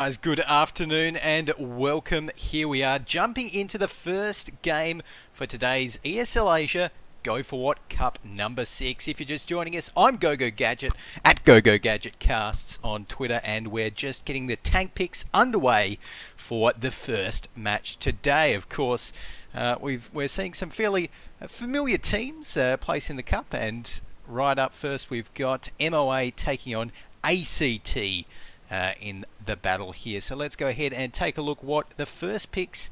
Guys, good afternoon and welcome. Here we are jumping into the first game for today's ESL Asia Go4WoT Cup number 6. If you're just joining us, I'm GoGoGadget at GoGoGadgetCasts on Twitter, and we're just getting the tank picks underway for the first match today. Of course, we're seeing some fairly familiar teams place in the cup, and right up first we've got MoA taking on ACT in the battle here. So let's go ahead and take a look what the first picks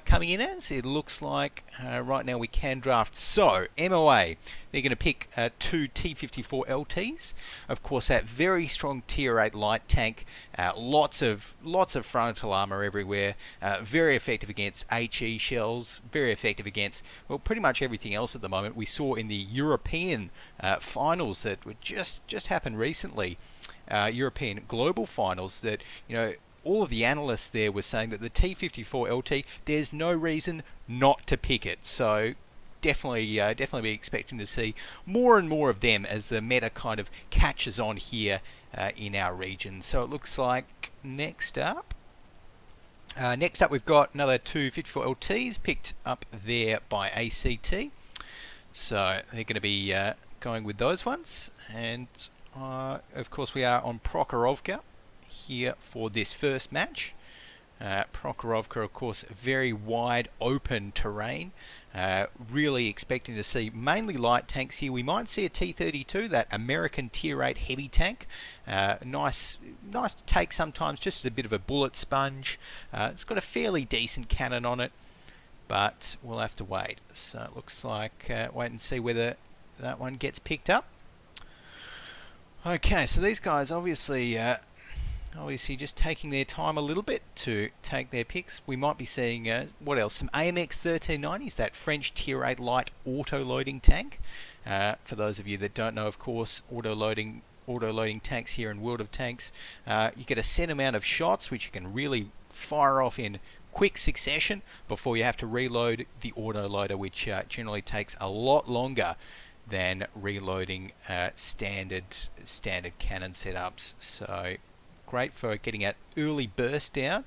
coming in as. It looks like right now we can draft. So MoA, they're going to pick two T54 LTs. Of course, that very strong tier 8 light tank. Lots of frontal armor everywhere. Very effective against HE shells. Very effective against, well, pretty much everything else at the moment. We saw in the European finals that were just happened recently. European global finals, that all of the analysts there were saying that the T54 LT, there's no reason not to pick it. So definitely be expecting to see more and more of them as the meta kind of catches on here in our region. So it looks like next up we've got another two 54 LTs picked up there by ACT. So they're going to be going with those ones, and of course we are on Prokhorovka here for this first match. Prokhorovka, of course, very wide open terrain. Really expecting to see mainly light tanks here. We might see a T-32, that American tier 8 heavy tank. Nice to take sometimes, just as a bit of a bullet sponge. It's got a fairly decent cannon on it, but we'll have to wait. So it looks like wait and see whether that one gets picked up. Okay, so these guys obviously just taking their time a little bit to take their picks. We might be seeing, what else? Some AMX 1390s, that French tier 8 light auto-loading tank. For those of you that don't know, of course, auto-loading tanks here in World of Tanks, you get a set amount of shots which you can really fire off in quick succession before you have to reload the auto-loader, which generally takes a lot longer than reloading standard cannon setups. So great for getting that early burst down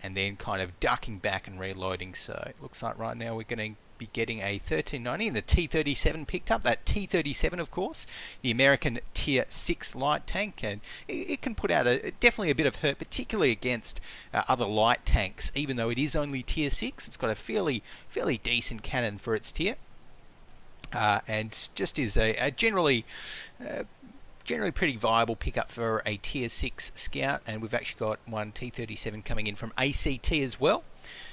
and then kind of ducking back and reloading. So it looks like right now we're going to be getting a 1390 and a T-37 picked up. That T-37, of course, the American tier 6 light tank, and it can put out definitely a bit of hurt, particularly against other light tanks. Even though it is only tier 6, it's got a fairly decent cannon for its tier. And just is a generally pretty viable pickup for a tier 6 scout. And we've actually got one T-37 coming in from ACT as well,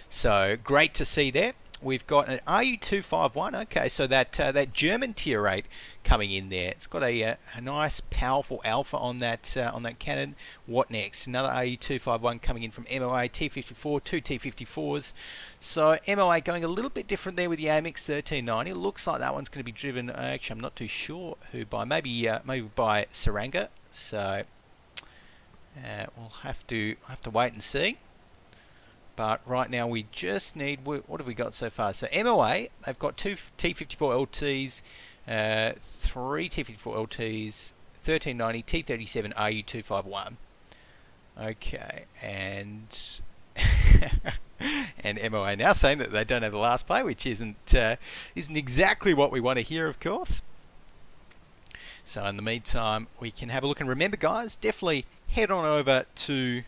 so great to see there. We've got an RU-251. Okay, so that German tier 8 coming in there. It's got a nice powerful alpha on that cannon. What next? Another RU-251 coming in from MoA, T-54, two T-54s. So MoA going a little bit different there with the AMX 1390. Looks like that one's going to be driven. Actually, I'm not too sure who by. Maybe by Saranga. So we'll have to wait and see. But right now we just need, what have we got so far? So MoA, they've got two T-54 LTs, three T-54 LTs, 1390, T-37, RU-251. Okay, and and MoA now saying that they don't have the last play, which isn't exactly what we want to hear, of course. So in the meantime, we can have a look. And remember, guys, definitely head on over to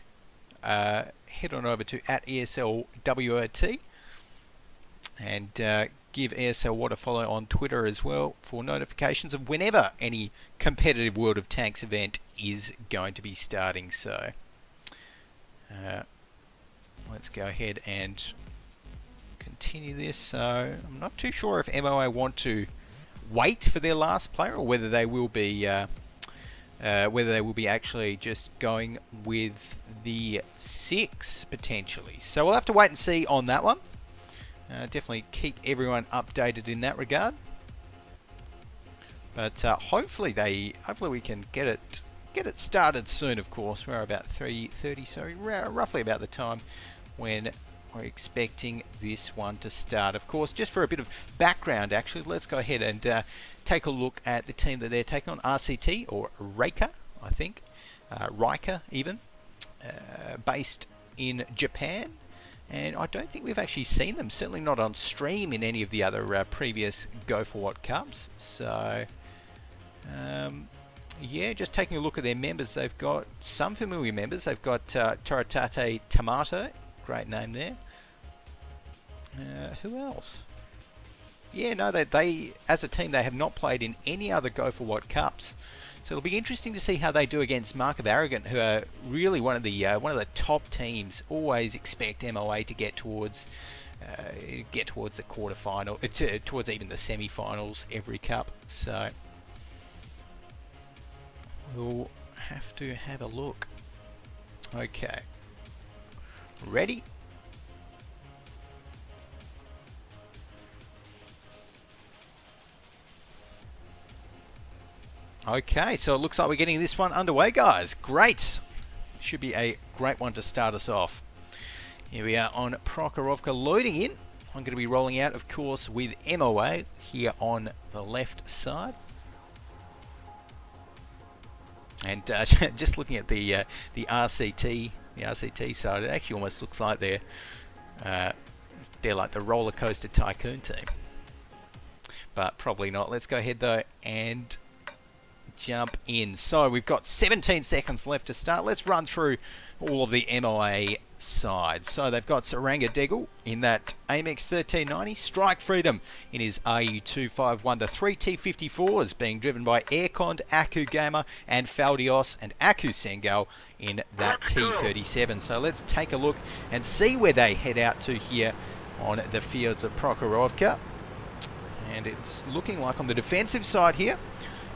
at ESL WoT and give ESL WoT a follow on Twitter as well for notifications of whenever any competitive World of Tanks event is going to be starting. So let's go ahead and continue this. So I'm not too sure if MoA want to wait for their last player or whether they will be actually just going with the 6 potentially. So we'll have to wait and see on that one. Definitely keep everyone updated in that regard. But hopefully we can get it started soon. Of course, we're about 3:30, so roughly about the time when we're expecting this one to start. Of course, just for a bit of background, actually, let's go ahead and take a look at the team that they're taking on. RCT, or Reika, I think. Reika, even. based in Japan, and I don't think we've actually seen them, certainly not on stream in any of the other previous Go4WoT Cups. So yeah, just taking a look at their members, they've got some familiar members. They've got Toritate Tomato, great name there. Who else? Yeah, no, they as a team, they have not played in any other Go4WoT Cups. So it'll be interesting to see how they do against Mark of Arrogant, who are really one of the top teams. Always expect MoA to get towards the quarterfinal, towards even the semi-finals every cup. So we'll have to have a look. Okay, ready? Okay, so it looks like we're getting this one underway, guys. Great. Should be a great one to start us off. Here we are on Prokhorovka loading in. I'm going to be rolling out, of course, with MoA here on the left side. And just looking at the RCT side, it actually almost looks like they're like the roller coaster tycoon team. But probably not. Let's go ahead though and jump in. So we've got 17 seconds left to start. Let's run through all of the MoA sides. So they've got Saranga Degel in that Amex 1390, Strike Freedom in his RU251, the 3 T54s being driven by Aircond, Aku Gamer and Faldios, and Aku Sengal in that T37. So let's take a look and see where they head out to here on the fields of Prokhorovka. And it's looking like on the defensive side here,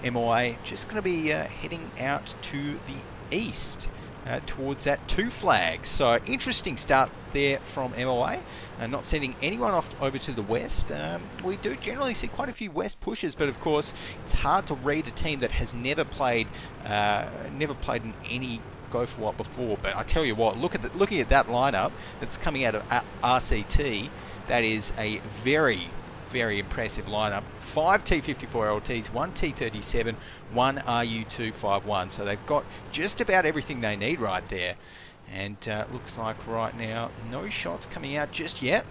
MoA just going to be heading out to the east towards that 2 flags. So interesting start there from MoA, not sending anyone off over to the west. We do generally see quite a few west pushes, but of course it's hard to read a team that has never played in any Go4WoT before. But I tell you what, looking at that lineup that's coming out of RCT, that is a very impressive lineup. 5 T54 LTs, 1 T37, 1 RU251. So they've got just about everything they need right there. And looks like right now no shots coming out just yet.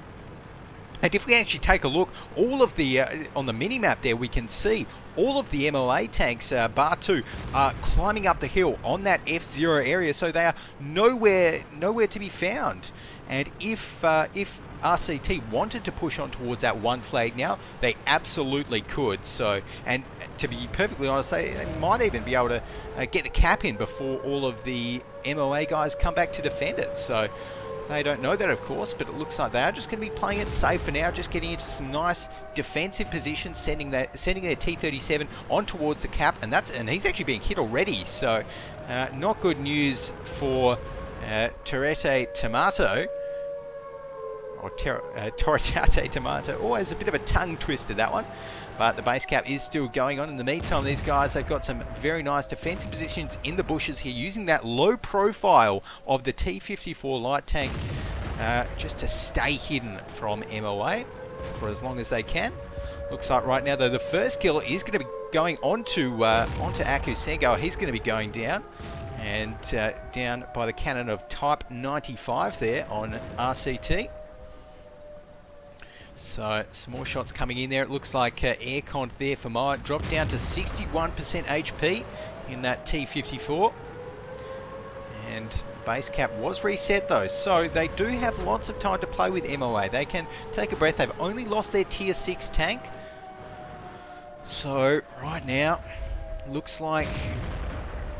And if we actually take a look, all of the on the mini map there, we can see all of the MoA tanks, bar 2, are climbing up the hill on that F0 area, so they are nowhere to be found. And if RCT wanted to push on towards that 1 flag now, they absolutely could. So, and to be perfectly honest, they might even be able to get the cap in before all of the MoA guys come back to defend it. So they don't know that, of course, but it looks like they are just going to be playing it safe for now, just getting into some nice defensive positions, sending their T37 on towards the cap, and he's actually being hit already. So not good news for Toritate Tomato. Or Toritate Tomato. Always a bit of a tongue twister, that one. But the base cap is still going on. In the meantime, these guys have got some very nice defensive positions in the bushes here, using that low profile of the T54 light tank just to stay hidden from MoA for as long as they can. Looks like right now, though, the first kill is going to be going onto Aku Sengal. He's going to be going down. And down by the cannon of Type 95 there on RCT. So some more shots coming in there. It looks like Aircon there for MoA dropped down to 61% HP in that T54. And base cap was reset though, so they do have lots of time to play with MoA. They can take a breath. They've only lost their tier 6 tank. So right now, looks like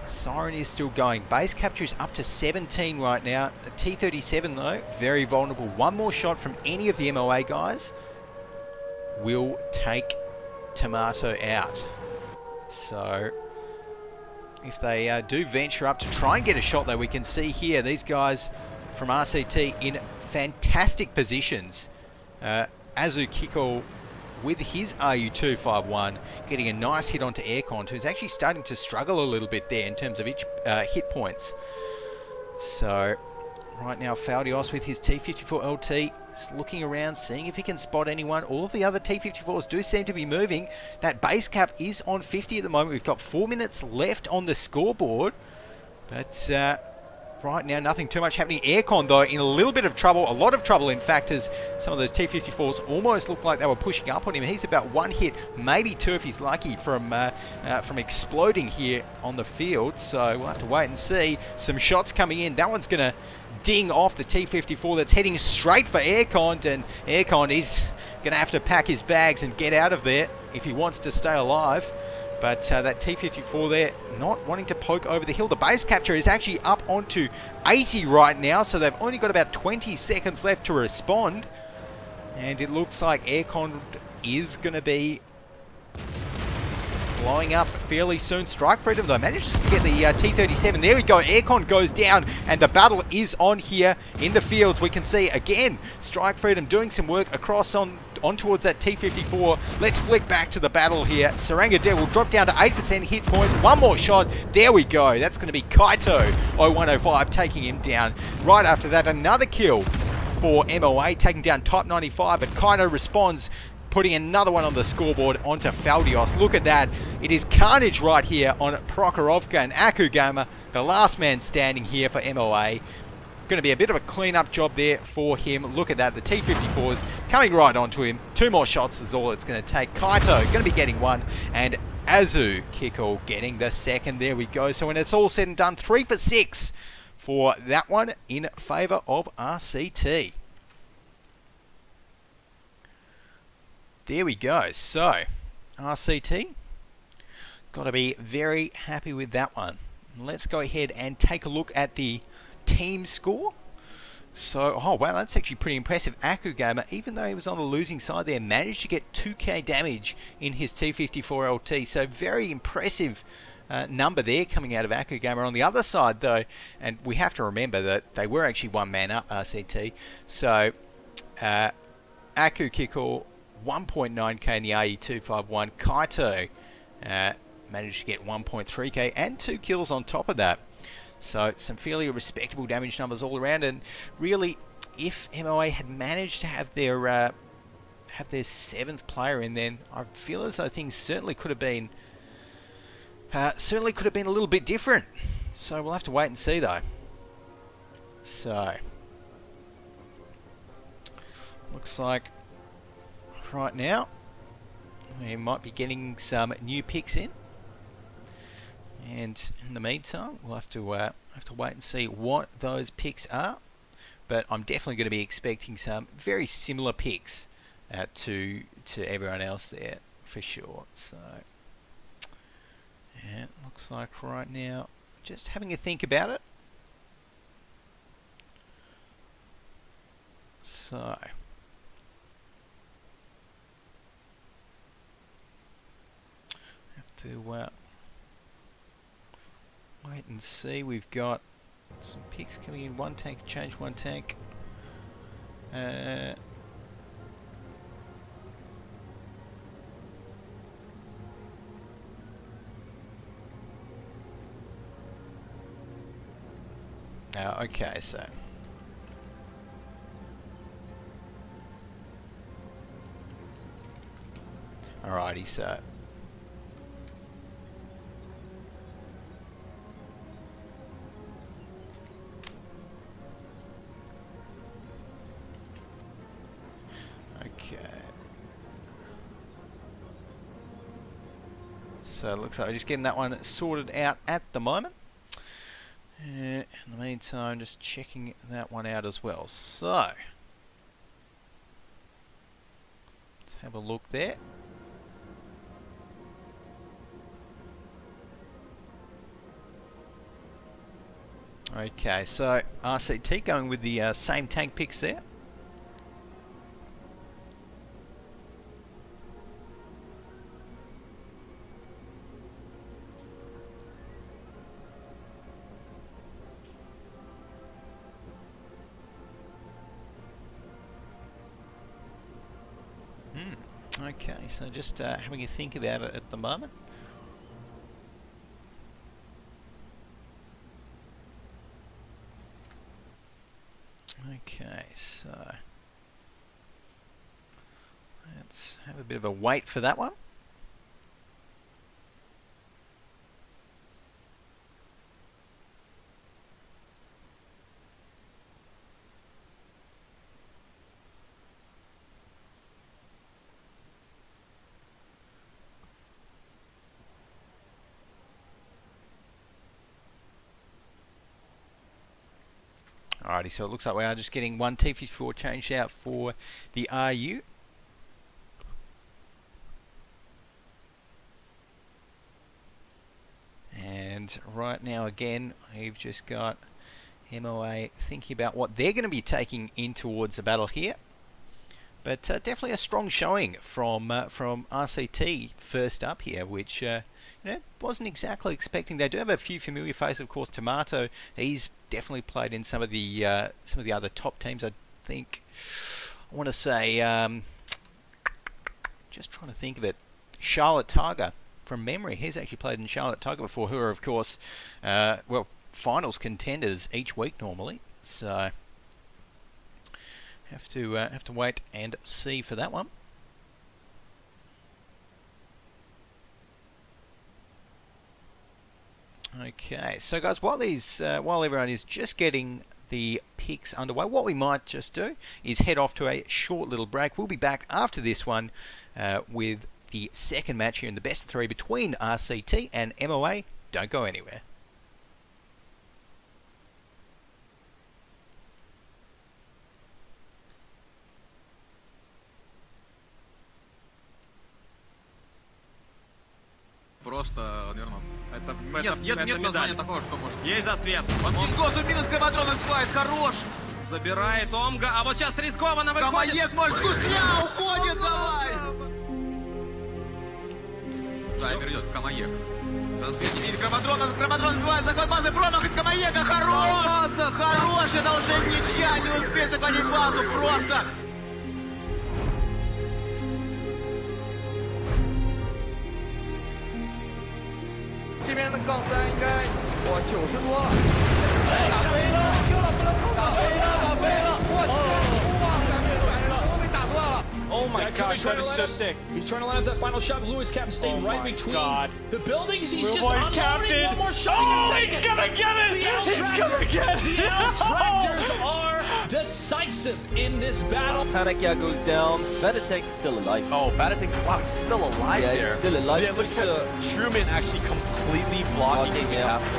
Siren is still going. Base capture is up to 17 right now. The T37 though, very vulnerable. One more shot from any of the MoA guys will take Tomato out. So if they do venture up to try and get a shot though, we can see here these guys from RCT in fantastic positions. Azu Kiko with his RU251 getting a nice hit onto Aircon, who's actually starting to struggle a little bit there in terms of each hit points. So right now Faldios with his T54 LT just looking around, seeing if he can spot anyone. All of the other T54s do seem to be moving. That base cap is on 50 at the moment. We've got 4 minutes left on the scoreboard, but right now, nothing too much happening. Aircon, though, in a little bit of trouble, a lot of trouble, in fact, as some of those T-54s almost look like they were pushing up on him. He's about one hit, maybe two if he's lucky, from exploding here on the field. So we'll have to wait and see. Some shots coming in. That one's going to ding off the T-54 that's heading straight for Aircon, and Aircon is going to have to pack his bags and get out of there if he wants to stay alive. But that T-54 there not wanting to poke over the hill. The base capture is actually up onto 80 right now, so they've only got about 20 seconds left to respond. And it looks like Aircon is going to be blowing up fairly soon. Strike Freedom, though, manages to get the T-37. There we go. Aircon goes down, and the battle is on here in the fields. We can see, again, Strike Freedom doing some work across on towards that T-54. Let's flick back to the battle here. Saranga Dev will drop down to 8% hit points. One more shot. There we go. That's going to be Kaito 0105 taking him down. Right after that, another kill for MoA, taking down Type 95, but Kaito responds, putting another one on the scoreboard onto Faldios. Look at that. It is carnage right here on Prokhorovka, and Akugama, the last man standing here for MoA. Going to be a bit of a clean-up job there for him. Look at that. The T-54's coming right onto him. Two more shots is all it's going to take. Kaito going to be getting one, and Azu Kiko getting the second. There we go. So when it's all said and done, 3 for 6 for that one in favour of RCT. There we go. So, RCT, got to be very happy with that one. Let's go ahead and take a look at the team score. So, oh wow, that's actually pretty impressive. Akugama, even though he was on the losing side there, managed to get 2k damage in his T-54 LT. So, very impressive number there coming out of Akugama. On the other side, though, and we have to remember that they were actually one man up, RCT. So, Aku Kiko, 1.9k in the RE251. Kaito managed to get 1.3k and 2 kills on top of that. So some fairly respectable damage numbers all around, and really, if MoA had managed to have their 7th player in, then I feel as though things certainly could have been a little bit different. So we'll have to wait and see, though. So looks like right now we might be getting some new picks in. And in the meantime, we'll have to wait and see what those picks are. But I'm definitely going to be expecting some very similar picks to everyone else there for sure. So yeah, it looks like right now, just having a think about it. So have to wait and see. We've got some picks coming in. One tank, change one tank. Okay, so alrighty, so so it looks like we're just getting that one sorted out at the moment. In the meantime, just checking that one out as well. So let's have a look there. Okay, so RCT going with the same tank picks there. Okay, so just having a think about it at the moment. Okay, so let's have a bit of a wait for that one. Alrighty, so it looks like we are just getting one T54 changed out for the RU. And right now, again, we've just got MoA thinking about what they're going to be taking in towards the battle here. But definitely a strong showing from RCT first up here, which wasn't exactly expecting. They do have a few familiar faces, of course. Tomato, he's definitely played in some of the other top teams. I think I want to say, just trying to think of it, Charlotte Tiger from memory. He's actually played in Charlotte Tiger before, who are of course finals contenders each week normally. So have to wait and see for that one. Okay, so guys, while everyone is just getting the picks underway, what we might just do is head off to a short little break. We'll be back after this one with the second match here in the best of three between RCT and MoA. Don't go anywhere. Просто, наверное. Нет названия такого, что может. Есть засвет. Он Дисгозу минус Крематрон успевает, хорош. Забирает Омга, а вот сейчас рискованно выходит. Камаек, может, Гусля уходит, давай. Таймер идет, Камаек. Засвет не видит Крематрона сбивает захват базы, промах из Камаека, хорош. Хорош, это уже ничья, не успеет захватить базу, просто. Oh my gosh, that is so sick. He's trying to line up that final shot. Lewis Captain staying right between the buildings. He's just unloading one more shot. Oh, he's gonna get it! He's gonna get it! The L-Tractors are decisive in this battle. Tanakia goes down. Batatex is still alive. Oh, Batatex, wow, he's still alive Yeah, there. he's still alive. Yeah, look at Truman actually completely blocking the castle.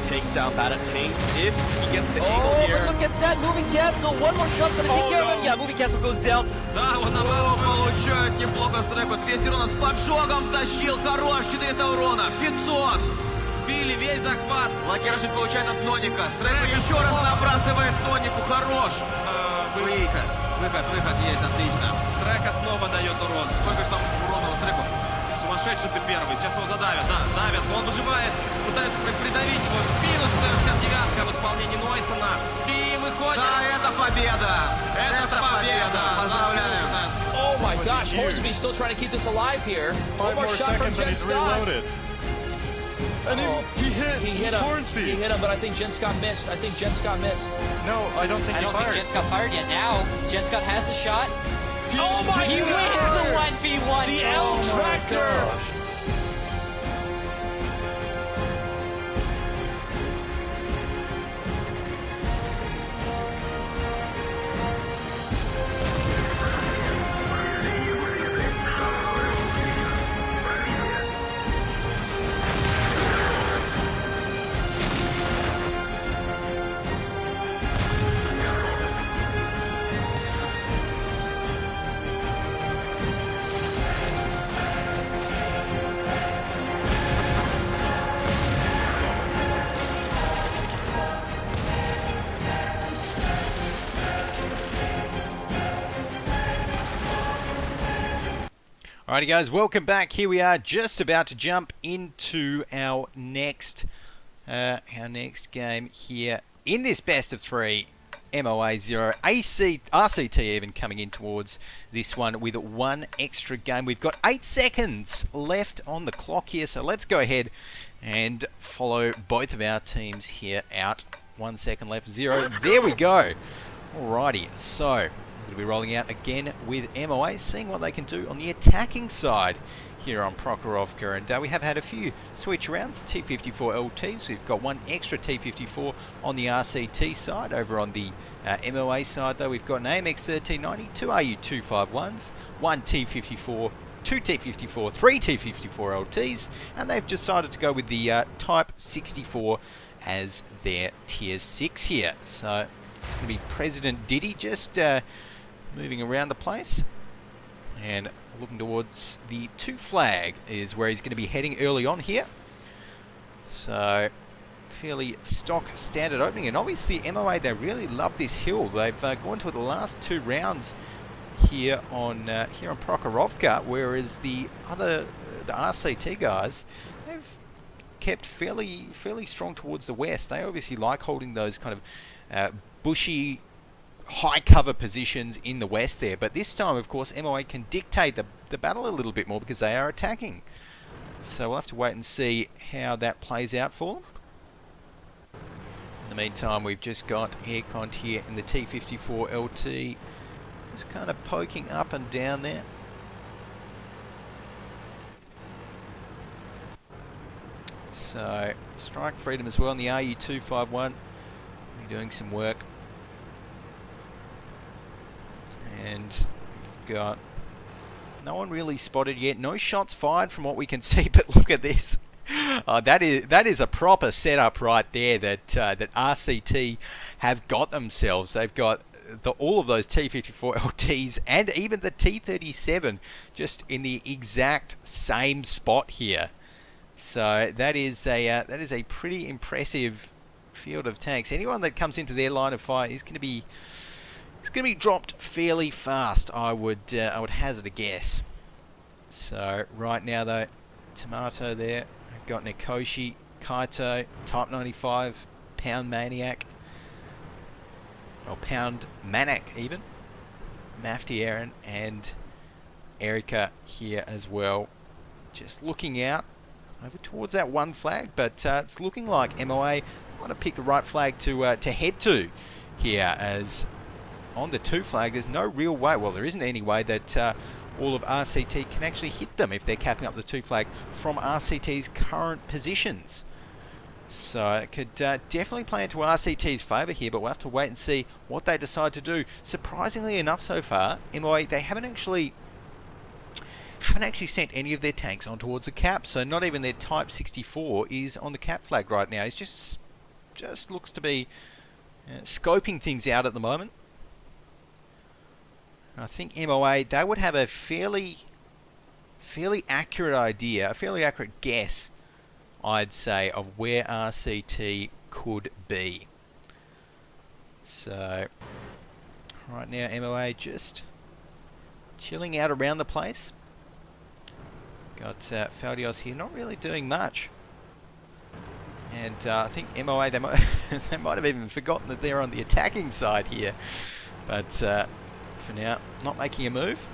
Take down Batatex if he gets the angle Oh, here. but look at that moving castle. One more shot's gonna take care of him. Yeah, moving castle goes down. Да, вот на базу получает неплохо Стреку. 200 урона с поджогом втащил. Хорош, 400 урона. 500. Сбили весь захват. Лакершин получает от Ноника. Стреку еще раз набрасывает Нонику. Хорош. Выход. Выход есть, отлично. Стрека снова дает урон. Сколько же там урона у Стреку? Сумасшедший ты первый. Сейчас его задавят. Да, давят. Он выживает. Пытаются придавить его. Минус 69-ка в исполнении Нойсона. И выходит. Да, это победа. Это победа. Поздравляем. Oh my gosh, Hornsby still trying to keep this alive here. 5 more seconds and he's reloaded. And he hit Hornsby. He hit him, but I think Jen Scott missed. No, I don't think he fired. Jen Scott fired yet. Now, Jen Scott has the shot. Oh my He God! wins the 1v1. The L-Tractor! Alrighty guys, welcome back. Here we are just about to jump into our next game here in this best of three. MoA 0, RCT even coming in towards this one with one extra game. We've got 8 seconds left on the clock here, so let's go ahead and follow both of our teams here out. 1 second left, 0. There we go. Alrighty, so we'll be rolling out again with MoA, seeing what they can do on the attacking side here on Prokhorovka. And we have had a few switch rounds, T54 LTs. We've got one extra T54 on the RCT side. Over on the MoA side, though, we've got an AMX 1390, two RU251s, one T54 2 T54, 3 T54 LTs, and they've decided to go with the Type 64 as their Tier 6 here. So it's going to be President Diddy just moving around the place and looking towards the 2 flag is where he's going to be heading early on here. So fairly stock standard opening, and obviously MoA, they really love this hill. They've gone to it the last 2 rounds here on Prokhorovka, whereas the RCT guys, they've kept fairly strong towards the west. They obviously like holding those kind of bushy, high cover positions in the west there, but this time of course MoA can dictate the battle a little bit more because they are attacking. So we'll have to wait and see how that plays out for them. In the meantime, we've just got Aircon here in the T54 LT, just kind of poking up and down there. So strike freedom as well in the RU251, doing some work. And we've got no one really spotted yet. No shots fired from what we can see, but look at this. That is a proper setup right there that RCT have got themselves. They've got all of those T54 LTs and even the T37 just in the exact same spot here. So that is a pretty impressive field of tanks. Anyone that comes into their line of fire is going to be dropped fairly fast, I would hazard a guess. So right now though, Tomato there, I've got Nikoshi, Kaito, Type 95, Pound Maniac, or Pound Maniac even, Mafty Aaron and Reika here as well. Just looking out over towards that 1 flag, but it's looking like MoA want to pick the right flag to head to here, as on the 2 flag there's no real way, well there isn't any way that all of RCT can actually hit them if they're capping up the 2 flag from RCT's current positions. So it could definitely play into RCT's favour here, but we'll have to wait and see what they decide to do. Surprisingly enough so far, MoA, they haven't actually sent any of their tanks on towards the cap, so not even their Type 64 is on the cap flag right now. It just looks to be scoping things out at the moment. I think MoA, they would have a fairly accurate idea, a fairly accurate guess, I'd say, of where RCT could be. So right now MoA just chilling out around the place. Got Faldios here, not really doing much. And I think MoA, they might have even forgotten that they're on the attacking side here. But for now, not making a move.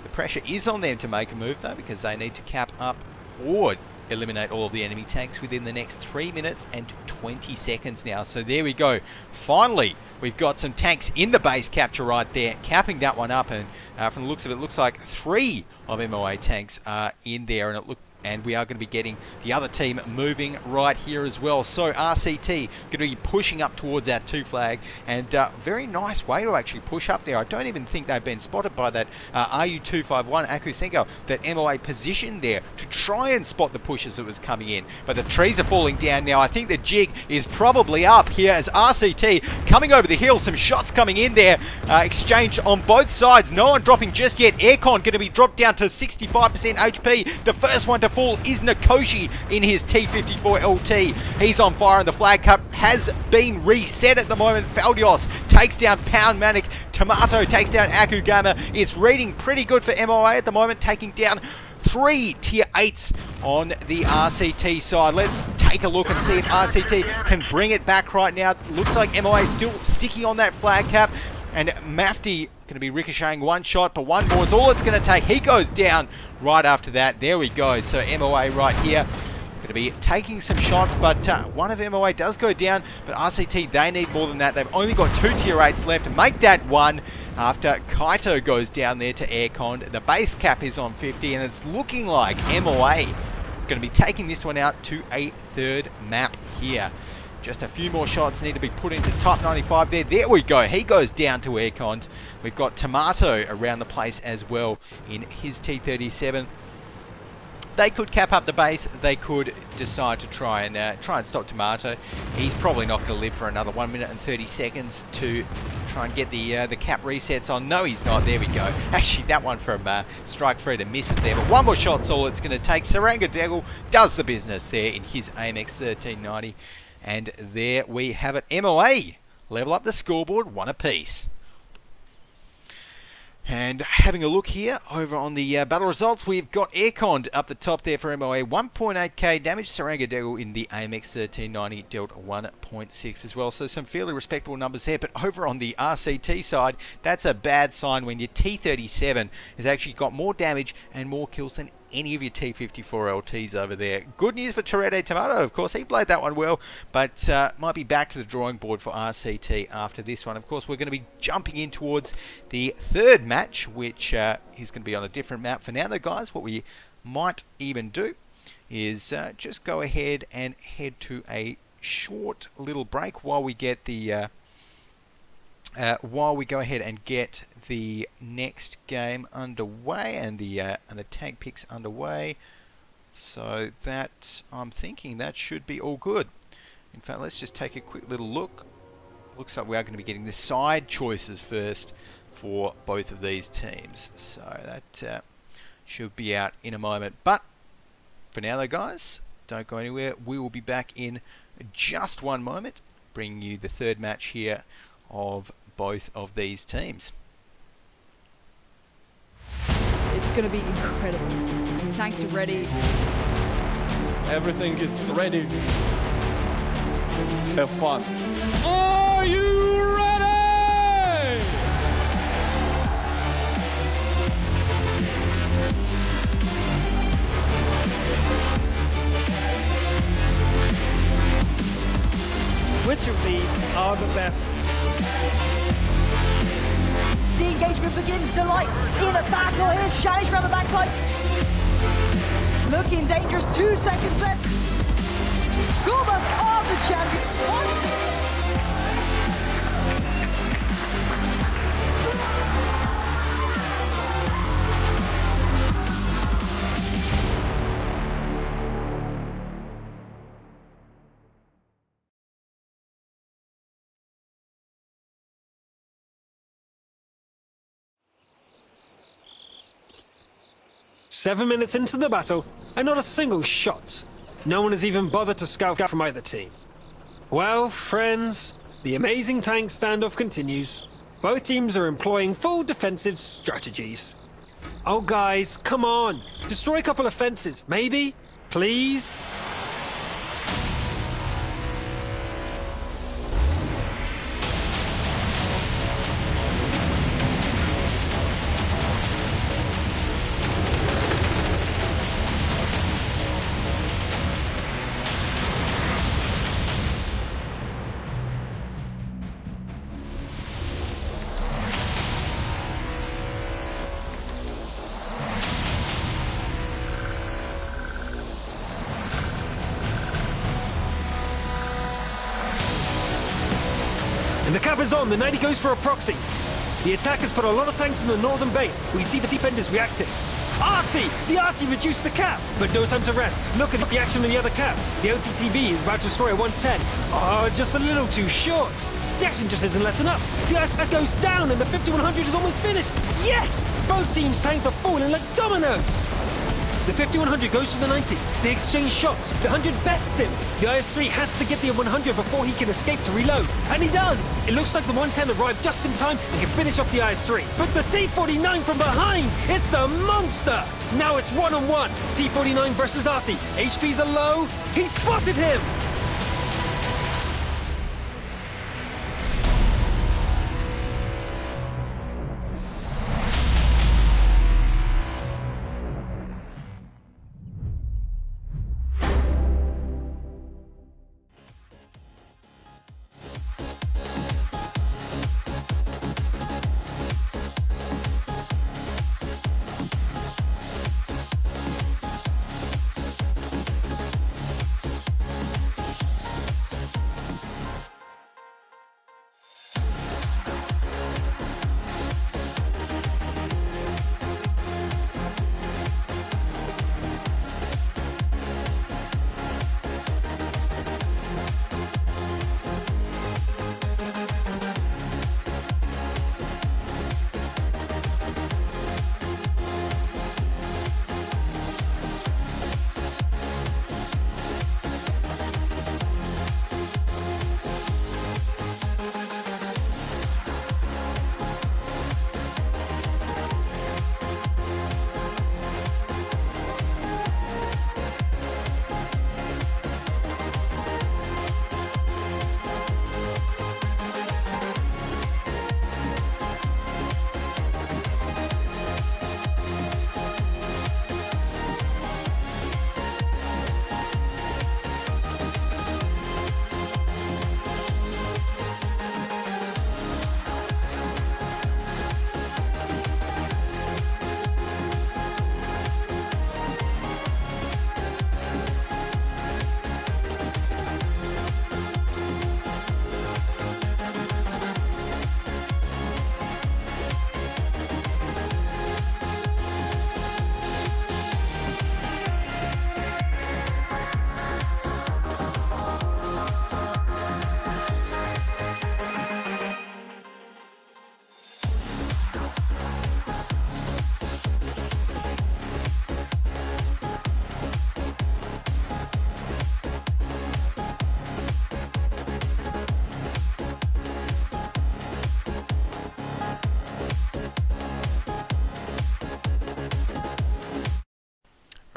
The pressure is on them to make a move though, because they need to cap up or eliminate all of the enemy tanks within the next 3 minutes and 20 seconds now. So there we go. Finally, we've got some tanks in the base capture right there, capping that one up. And from the looks of it, looks like 3 of MoA tanks are in there, and we are going to be getting the other team moving right here as well. So RCT going to be pushing up towards that 2 flag, and very nice way to actually push up there. I don't even think they've been spotted by that RU251 Akusenko that MoA positioned there to try and spot the pushes that was coming in. But the trees are falling down now. I think the jig is probably up here as RCT coming over the hill. Some shots coming in there, exchanged on both sides. No one dropping just yet. Aircon going to be dropped down to 65% HP. The first one to fall is Nikoshi in his T54 LT. He's on fire, and the flag cup has been reset at the moment. Faldios takes down Pound Manic. Tomato takes down Akugama. It's reading pretty good for MoA at the moment, taking down 3 Tier 8s on the RCT side. Let's take a look and see if RCT can bring it back right now. Looks like MoA is still sticking on that flag cap, and Mafty going to be ricocheting 1 shot, but 1 more is all it's going to take. He goes down right after that. There we go. So MoA right here going to be taking some shots, but one of MoA does go down, but RCT, they need more than that. They've only got 2 Tier 8s left to make that 1 after Kaito goes down there to Aircon. The base cap is on 50, and it's looking like MoA going to be taking this one out to a 3rd map here. Just a few more shots need to be put into top 95 there. There we go. He goes down to aircon. We've got Tomato around the place as well in his T37. They could cap up the base. They could decide to try and stop Tomato. He's probably not going to live for another 1 minute and 30 seconds to try and get the cap resets on. No, he's not. There we go. Actually, that one from Strike Freda misses there. But one more shot's all it's going to take. Saranga Degel does the business there in his AMX 1390. And there we have it. MoA level up the scoreboard, 1 apiece. And having a look here over on the battle results, we've got Aircon up the top there for MoA, 1.8k damage. Saranga Degel in the AMX 1390 dealt 1.6 as well. So some fairly respectable numbers there. But over on the RCT side, that's a bad sign when your T37 has actually got more damage and more kills than any of your T54 LTs over there. Good news for Torete Tomato, of course. He played that one well, but might be back to the drawing board for RCT after this one. Of course, we're going to be jumping in towards the third match, which is going to be on a different map. For now, though, guys, what we might even do is just go ahead and head to a short little break while we get the while we go ahead and get the next game underway and the tag picks underway. So that, I'm thinking that should be all good. In fact, let's just take a quick little look. Looks like we are going to be getting the side choices first for both of these teams. So that should be out in a moment. But for now though, guys, don't go anywhere. We will be back in just one moment, bringing you the third match here of both of these teams. It's going to be incredible. Tanks are ready. Everything is ready. Have fun. Are you ready? Which of these are the best? The engagement begins to light in a battle. Here's Shanish around the backside. Looking dangerous, 2 seconds left. School Bus are the champions. Seven minutes into the battle, and not a single shot. No one has even bothered to scout from either team. Well, friends, the amazing tank standoff continues. Both teams are employing full defensive strategies. Oh guys, come on! Destroy a couple of fences, maybe? Please? And the cap is on, the 90 goes for a proxy. The attackers put a lot of tanks in the northern base. We see the defenders reacting. Artie! The Artie reduced the cap, but no time to rest. Look at the action in the other cap. The OTTB is about to destroy a 110. Oh, just a little too short. The action just isn't letting up. The ISS goes down and the 5100 is almost finished. Yes! Both teams' tanks are falling like dominoes. The 5100 goes to the 90. They exchange shots. The 100 bests him. The IS-3 has to get the 100 before he can escape to reload. And he does! It looks like the 110 arrived just in time and can finish off the IS-3. But the T-49 from behind! It's a monster! Now it's one-on-one. T-49 versus Artie. HP's are low. He spotted him!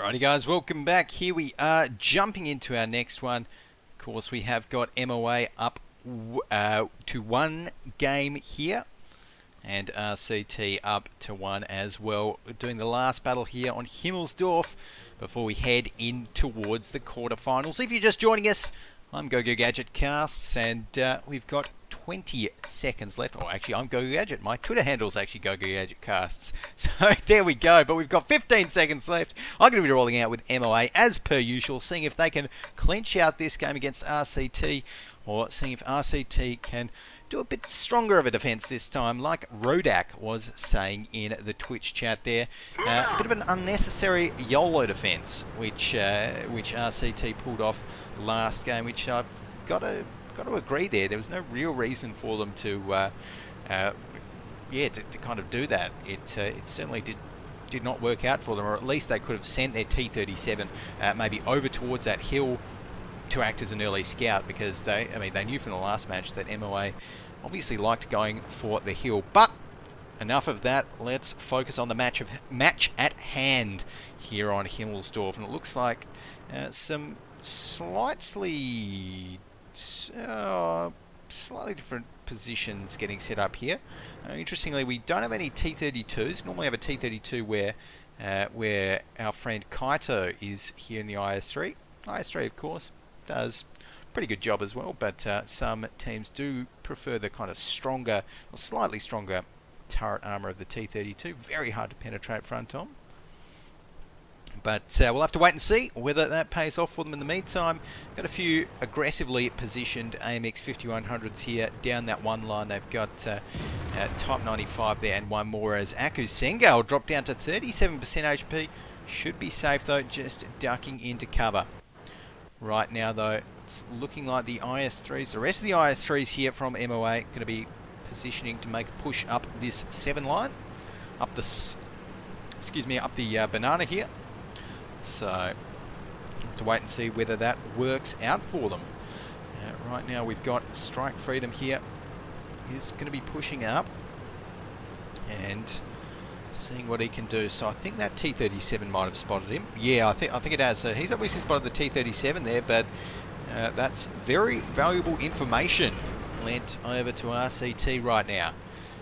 Alrighty guys, welcome back. Here we are jumping into our next one. Of course, we have got MoA up to 1 game here, and RCT up to 1 as well. We're doing the last battle here on Himmelsdorf before we head in towards the quarterfinals. If you're just joining us, I'm GoGoGadgetCasts, and we've got 20 seconds left. Oh, actually, I'm GoGoGadget. My Twitter handle is actually GoGoGadgetCasts. So there we go. But we've got 15 seconds left. I'm going to be rolling out with MoA as per usual, seeing if they can clinch out this game against RCT, or seeing if RCT can do a bit stronger of a defense this time, like Rodak was saying in the Twitch chat there. A bit of an unnecessary YOLO defense, which RCT pulled off last game, which I've got to agree there. There was no real reason for them to kind of do that. It certainly did not work out for them, or at least they could have sent their T-37 maybe over towards that hill to act as an early scout, because they knew from the last match that MoA obviously liked going for the hill. But enough of that. Let's focus on the match at hand here on Himmelsdorf, and it looks like some slightly different positions getting set up here. Interestingly, we don't have any T-32s. Normally have a T-32 where our friend Kaito is here in the IS-3. IS-3, of course, does a pretty good job as well, but some teams do prefer the kind of stronger, or slightly stronger turret armour of the T-32. Very hard to penetrate front on. But we'll have to wait and see whether that pays off for them. In the meantime, got a few aggressively positioned AMX 5100s here down that one line. They've got Type 95 there and one more, as Aku Sengal dropped down to 37% HP. Should be safe though, just ducking into cover. Right now though, it's looking like the IS-3s, the rest of the IS-3s here from MoA, going to be positioning to make a push up this 7 line, up the banana here. So, have to wait and see whether that works out for them. Right now we've got Strike Freedom here. He's going to be pushing up and seeing what he can do. So I think that T-37 might have spotted him. Yeah, I think it has. So he's obviously spotted the T-37 there, but that's very valuable information lent over to RCT right now.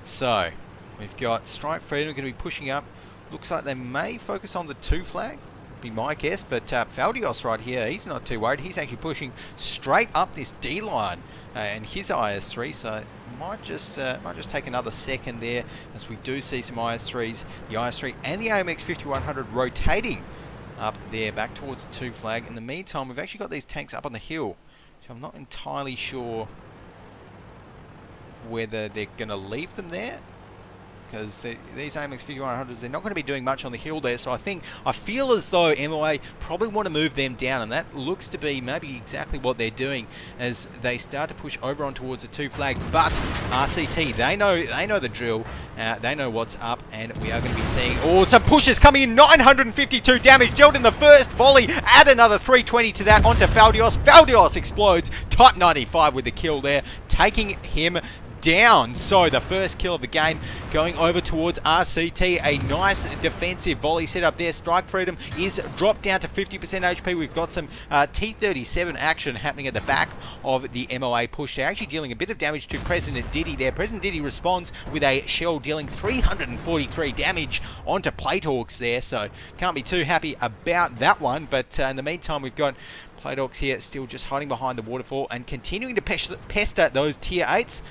So we've got Strike Freedom going to be pushing up. Looks like they may focus on the 2 flag. Be my guess, but Faldios right here, he's not too worried. He's actually pushing straight up this D line and his IS-3, so might just take another second there, as we do see some IS-3s, the IS-3 and the AMX 5100 rotating up there back towards the 2 flag. In the meantime, we've actually got these tanks up on the hill, so I'm not entirely sure whether they're going to leave them there, because these AMX 5100s, they're not going to be doing much on the hill there. So I feel as though MoA probably want to move them down, and that looks to be maybe exactly what they're doing as they start to push over on towards the 2 flag. But RCT, they know the drill, they know what's up, and we are going to be seeing some pushes coming in. 952 damage dealt in the first volley. Add another 320 to that onto Faldios. Faldios explodes. Type 95 with the kill there, taking him down. So the first kill of the game going over towards RCT. A nice defensive volley set up there. Strike Freedom is dropped down to 50% HP. We've got some T-37 action happening at the back of the MoA push. They're actually dealing a bit of damage to President Diddy there. President Diddy responds with a shell dealing 343 damage onto Playdawks there, so can't be too happy about that one. But in the meantime, we've got Playdawks here still just hiding behind the waterfall and continuing to pester those tier 8s.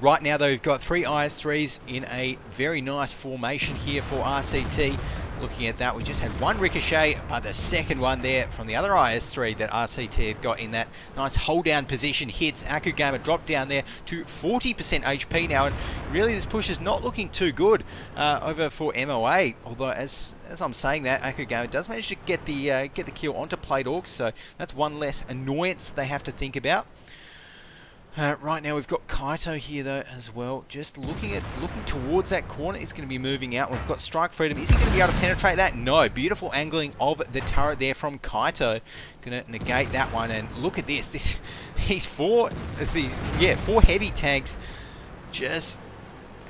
Right now, though, we've got 3 IS-3s in a very nice formation here for RCT. Looking at that, we just had one ricochet, but the second one there from the other IS-3 that RCT had got in that nice hold-down position hits. Akugama dropped down there to 40% HP now, and really this push is not looking too good over for MoA. Although, as I'm saying that, Akugama does manage to get the kill onto Playdawks, so that's one less annoyance that they have to think about. Right now we've got Kaito here though as well, just looking towards that corner. He's going to be moving out. We've got Strike Freedom. Is he going to be able to penetrate that? No. Beautiful angling of the turret there from Kaito. Going to negate that one, and look at this. He's four heavy tanks, just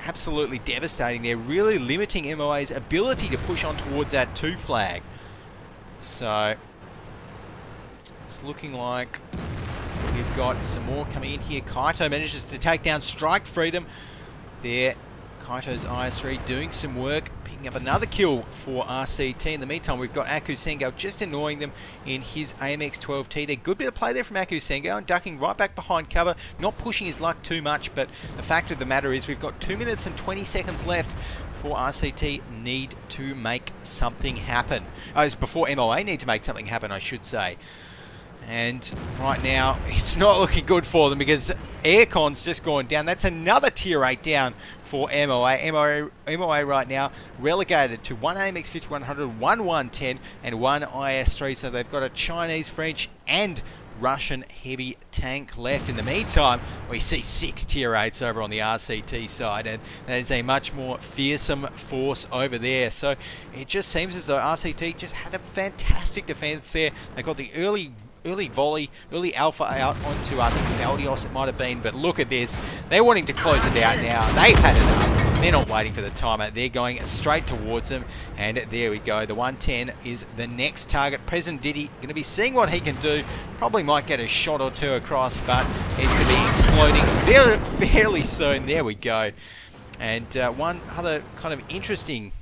absolutely devastating. They're really limiting MoA's ability to push on towards that 2 flag. So it's looking like we've got some more coming in here. Kaito manages to take down Strike Freedom there. Kaito's IS3 doing some work, picking up another kill for RCT. In the meantime, we've got Aku Sengal just annoying them in his AMX 12T. They're good bit of play there from Aku Sengal, and ducking right back behind cover, not pushing his luck too much, but the fact of the matter is we've got 2 minutes and 20 seconds left for RCT need to make something happen. It's before MoA need to make something happen, I should say. And right now, it's not looking good for them because Aircon's just gone down. That's another tier 8 down for MoA. MoA right now relegated to 1 AMX 5100, 1 110, and 1 IS3. So they've got a Chinese, French, and Russian heavy tank left. In the meantime, we see 6 tier 8s over on the RCT side, and that is a much more fearsome force over there. So it just seems as though RCT just had a fantastic defense there. They got the early volley, early alpha out onto, I think, Valdios it might have been, but look at this. They're wanting to close it out now. They've had enough. They're not waiting for the timer. They're going straight towards them, and there we go. The 110 is the next target. President Diddy going to be seeing what he can do. Probably might get a shot or two across, but he's going to be exploding fairly soon. There we go. And one other kind of interesting,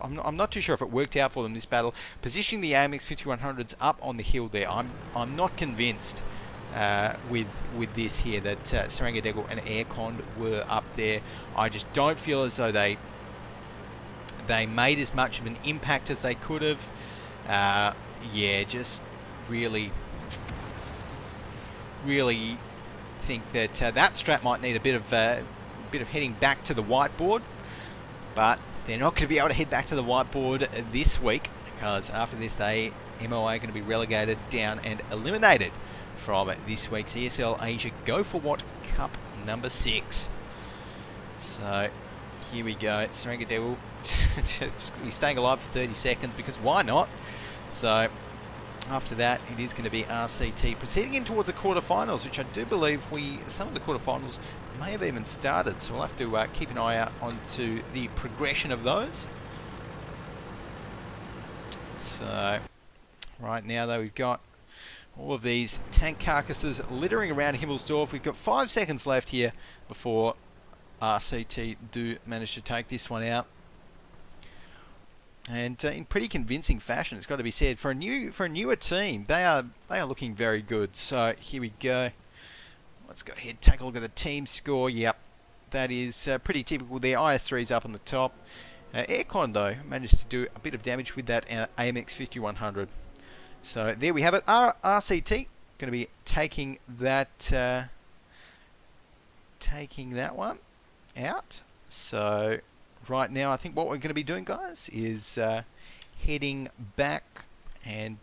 I'm not too sure if it worked out for them, this battle. Positioning the AMX 5100s up on the hill there. I'm not convinced with this here that Saranga and Aircon were up there. I just don't feel as though they made as much of an impact as they could have. Yeah, just really think that that strat might need a bit of heading back to the whiteboard, but they're not going to be able to head back to the whiteboard this week because after this, MoA are going to be relegated down and eliminated from this week's ESL Asia Go4WoT Cup number 6. So here we go. Saranga Devil just staying alive for 30 seconds because why not? So after that, it is going to be RCT proceeding in towards the quarterfinals, which I do believe some of the quarterfinals may have even started. So we'll have to keep an eye out onto the progression of those. So right now, though, we've got all of these tank carcasses littering around Himmelsdorf. We've got 5 seconds left here before RCT do manage to take this one out. And in pretty convincing fashion, it's got to be said. For a newer team, they are looking very good. So here we go. Let's go ahead, take a look at the team score. Yep, that is pretty typical there. IS3's up on the top. Aircon, though, managed to do a bit of damage with that AMX 5100. So there we have it. RCT going to be taking that one out. So right now, I think what we're going to be doing, guys, is heading back and